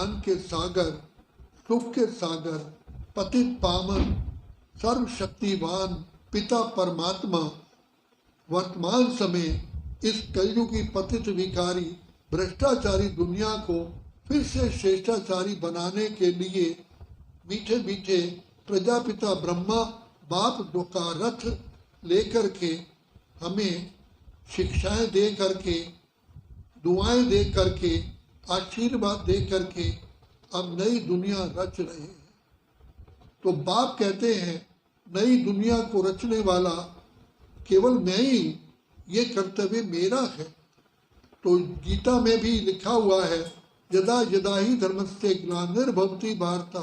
ज्ञान के सागर, सुख के सागर, पतित पावन, सर्वशक्तिवान पिता परमात्मा वर्तमान समय इस कलयुगी पतित विकारी भ्रष्टाचारी दुनिया को फिर से श्रेष्ठाचारी बनाने के लिए मीठे मीठे प्रजापिता ब्रह्मा बाप का रथ लेकर के हमें शिक्षाएं दे करके, दुआएं दे करके, आशीर्वाद दे करके अब नई दुनिया रच रहे हैं। तो बाप कहते हैं नई दुनिया को रचने वाला केवल मैं ही, ये कर्तव्य मेरा है। तो गीता में भी लिखा हुआ है, यदा यदा ही धर्मस्य ग्लानिर्भवति भारत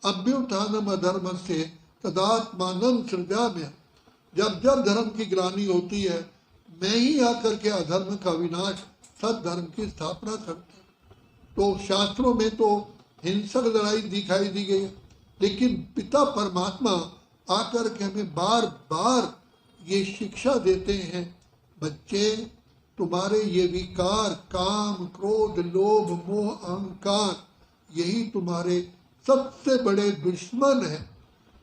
अभ्युत्थानम् अधर्मस्य तदात्मानं सृजाम्यहम्। जब जब धर्म की ग्लानि होती है, मैं ही आकर के अधर्म का विनाश, सद्धर्म की स्थापना करता हूँ। तो शास्त्रों में तो हिंसक लड़ाई दिखाई दी गई, लेकिन पिता परमात्मा आकर के हमें बार बार ये शिक्षा देते हैं, बच्चे तुम्हारे ये विकार काम क्रोध लोभ मोह अहंकार, यही तुम्हारे सबसे बड़े दुश्मन है,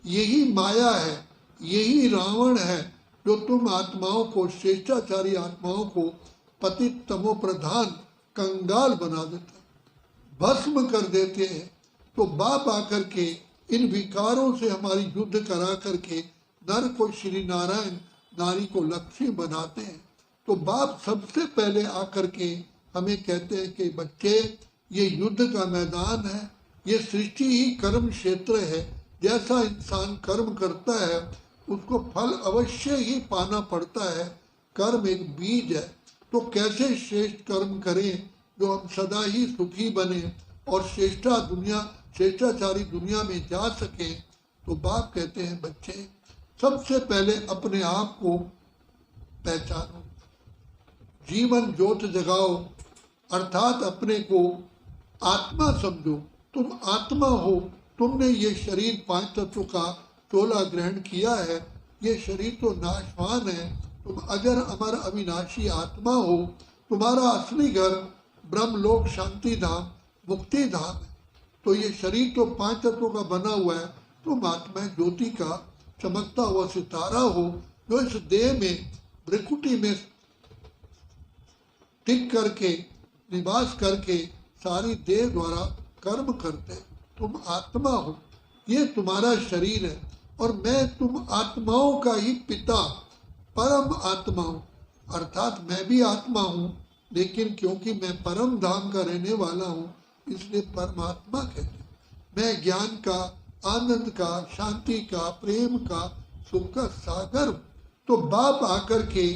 यही माया है, यही रावण है जो तुम आत्माओं को, श्रेष्ठाचारी आत्माओं को पतित तमो प्रधान कंगाल बना देते, भस्म कर देते हैं। तो बाप आकर के इन विकारों से हमारी युद्ध करा करके नर को श्री नारायण, नारी को लक्ष्मी बनाते हैं। तो बाप सबसे पहले आकर के हमें कहते हैं कि बच्चे ये युद्ध का मैदान है, ये सृष्टि ही कर्म क्षेत्र है। जैसा इंसान कर्म करता है उसको फल अवश्य ही पाना पड़ता है। कर्म एक बीज है, तो कैसे श्रेष्ठ कर्म करें जो हम सदा ही सुखी बने और श्रेष्ठाचारी दुनिया में जा सके। तो बाप कहते हैं बच्चे सबसे पहले अपने आप को पहचानो, जीवन ज्योत जगाओ, अर्थात अपने को आत्मा समझो। तुम आत्मा हो, तुमने ये शरीर 5 तत्व का 16 ग्रहण किया है। ये शरीर तो नाशवान है, तुम अजर अमर अविनाशी आत्मा हो। तुम्हारा असली घर ब्रह्मलोक शांति धाम मुक्ति धाम है। तो ये शरीर तो 5 तत्वों का बना हुआ है, तुम आत्मा ज्योति का चमकता हुआ सितारा हो जो इस देह में भ्रिकुटी में टिक करके निवास करके सारी देह द्वारा कर्म करते। तुम आत्मा हो, ये तुम्हारा शरीर है और मैं तुम आत्माओं का ही पिता परम आत्मा हूँ। अर्थात मैं भी आत्मा हूँ, लेकिन क्योंकि मैं परम धाम का रहने वाला हूँ इसलिए परमात्मा कहते। मैं ज्ञान का, आनंद का, शांति का, प्रेम का, सुख का सागर। तो बाप आकर के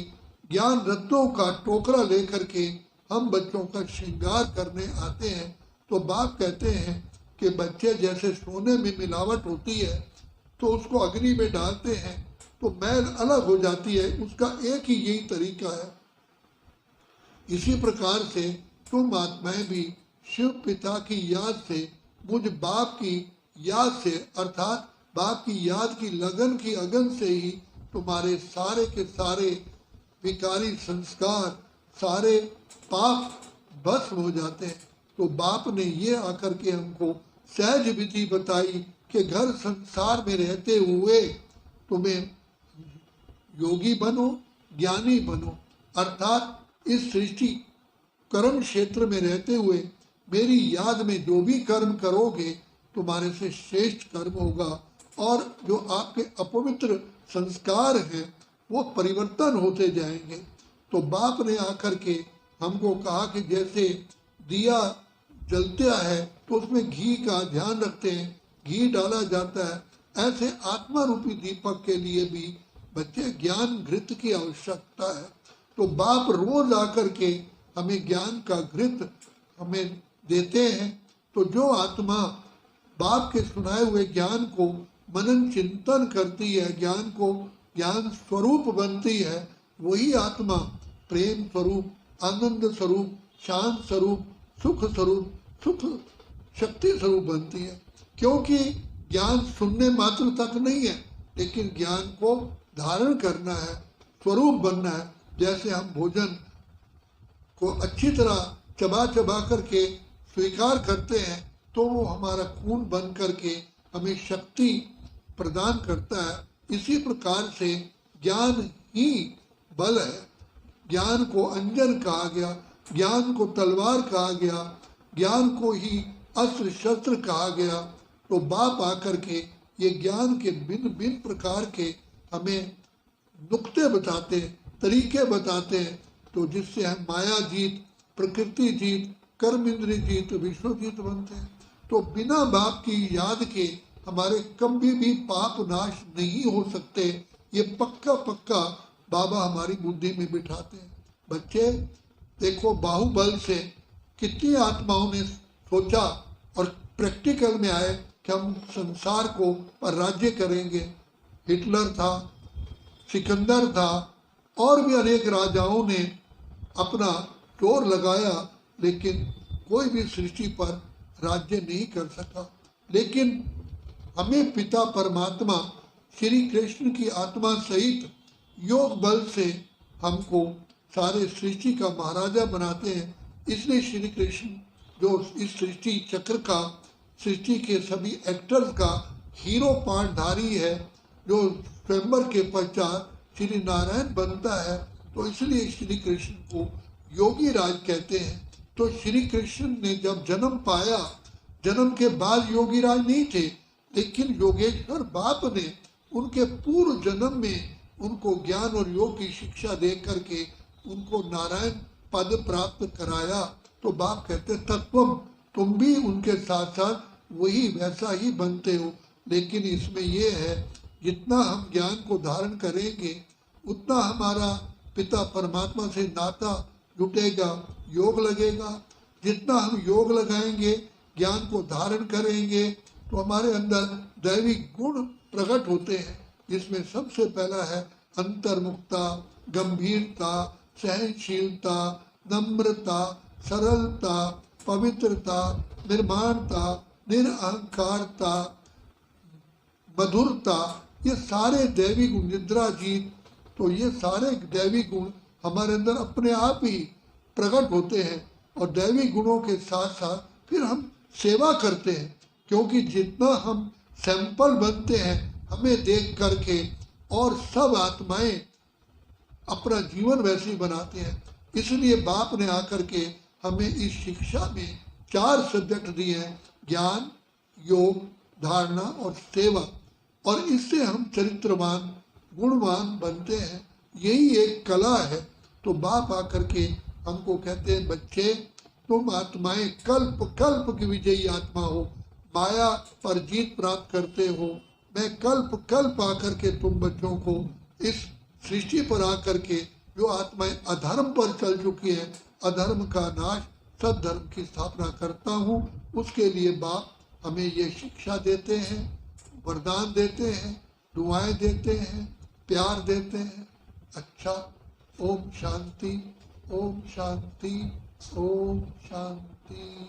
ज्ञान रत्नों का टोकरा लेकर के हम बच्चों का श्रृंगार करने आते हैं। तो बाप कहते हैं कि बच्चे जैसे सोने में मिलावट होती है तो उसको अग्नि में डालते हैं तो मैल अलग हो जाती है, उसका एक ही यही तरीका है। इसी प्रकार से तुम आत्माएं भी शिव पिता की याद से, मुझ बाप की याद से, अर्थात बाप की याद की लगन की अगन से ही तुम्हारे सारे के सारे विकारी संस्कार, सारे पाप भस्म हो जाते हैं। तो बाप ने ये आकर के हमको सहज विधि बताई कि घर संसार में रहते हुए तुम्हें योगी बनो, ज्ञानी बनो। अर्थात इस सृष्टि कर्म क्षेत्र में रहते हुए मेरी याद में जो भी कर्म करोगे तुम्हारे से श्रेष्ठ कर्म होगा और जो आपके अपवित्र संस्कार हैं वो परिवर्तन होते जाएंगे। तो बाप ने आकर के हमको कहा कि जैसे दिया जलता है तो उसमें घी का ध्यान रखते हैं, घी डाला जाता है, ऐसे आत्मा रूपी दीपक के लिए भी बच्चे ज्ञान घृत की आवश्यकता है। तो बाप रोज आकर के हमें ज्ञान का घृत हमें देते हैं। तो जो आत्मा बाप के सुनाए हुए ज्ञान को मनन चिंतन करती है, ज्ञान को ज्ञान स्वरूप बनती है, वही आत्मा प्रेम स्वरूप, आनंद स्वरूप, शांत स्वरूप, सुख स्वरूप, सुख शक्ति स्वरूप बनती है। क्योंकि ज्ञान सुनने मात्र तक नहीं है, लेकिन ज्ञान को धारण करना है, स्वरूप बनना है। जैसे हम भोजन को अच्छी तरह चबा चबा करके स्वीकार करते हैं, तो वो हमारा खून बन करके हमें शक्ति प्रदान करता है। इसी प्रकार से ज्ञान ही बल है। ज्ञान को अंजन कहा गया, ज्ञान को तलवार कहा गया, ज्ञान को ही अस्त्र शस्त्र कहा गया। तो बाप आकर के ये ज्ञान के भिन्न भिन्न प्रकार के हमें नुक्ते बताते हैं, तरीके बताते हैं, तो जिससे हम माया जीत, प्रकृति जीत, कर्म इंद्रिय जीत, विश्व जीत बनते हैं। तो बिना बाप की याद के हमारे कभी भी पाप नाश नहीं हो सकते। ये पक्का पक्का बाबा हमारी बुद्धि में बिठाते हैं। बच्चे देखो, बाहुबल से कितनी आत्माओं ने सोचा और प्रैक्टिकल में आए कि हम संसार को पर राज्य करेंगे। हिटलर था, सिकंदर था, और भी अनेक राजाओं ने अपना जोर लगाया, लेकिन कोई भी सृष्टि पर राज्य नहीं कर सका। लेकिन हमें पिता परमात्मा श्री कृष्ण की आत्मा सहित योग बल से हमको सारे सृष्टि का महाराजा बनाते हैं। इसलिए श्री कृष्ण जो इस सृष्टि चक्र का, सृष्टि के सभी एक्टर्स का हीरो पार्टधारी है, जो स्वयंवर के पश्चात श्री नारायण बनता है, तो इसलिए श्री कृष्ण को योगी राज कहते हैं। तो श्री कृष्ण ने जब जन्म पाया, जन्म के बाद योगी राज नहीं थे, लेकिन योगेश्वर बाप ने उनके पूर्व जन्म में उनको ज्ञान और योग की शिक्षा दे करके उनको नारायण पद प्राप्त कराया। तो बाप कहते तत्वम, तुम भी उनके साथ साथ वही वैसा ही बनते हो। लेकिन इसमें यह है, जितना हम ज्ञान को धारण करेंगे उतना हमारा पिता परमात्मा से नाता जुटेगा, योग लगेगा। जितना हम योग लगाएंगे, ज्ञान को धारण करेंगे, तो हमारे अंदर दैविक गुण प्रकट होते हैं। जिसमें सबसे पहला है अंतर्मुखता, गंभीरता, सहनशीलता, नम्रता, सरलता, पवित्रता, निर्माणता, निरअहंकारता, मधुरता। ये सारे दैवी गुण, निद्रा जीत, तो ये सारे दैवी गुण हमारे अंदर अपने आप ही प्रकट होते हैं। और दैवी गुणों के साथ साथ फिर हम सेवा करते हैं, क्योंकि जितना हम सैंपल बनते हैं हमें देख करके, और सब आत्माएं अपना जीवन वैसे ही बनाते हैं। इसलिए बाप ने आकर के हमें इस शिक्षा में 4 सब्जेक्ट दिए हैं, ज्ञान, योग, धारणा और सेवा। और इससे हम चरित्रवान, गुणवान बनते हैं। यही एक कला है। तो बाप आकर के हमको कहते हैं, बच्चे तुम आत्माएं कल्प कल्प की विजयी आत्मा हो, माया पर जीत प्राप्त करते हो। मैं कल्प कल्प आकर के तुम बच्चों को इस सृष्टि पर आकर के, जो आत्माएं अधर्म पर चल चुकी है, अधर्म का नाश, सद्धर्म की स्थापना करता हूँ। उसके लिए बाप हमें ये शिक्षा देते हैं, वरदान देते हैं, दुआएं देते हैं, प्यार देते हैं। अच्छा, ओम शांति, ओम शांति, ओम शांति।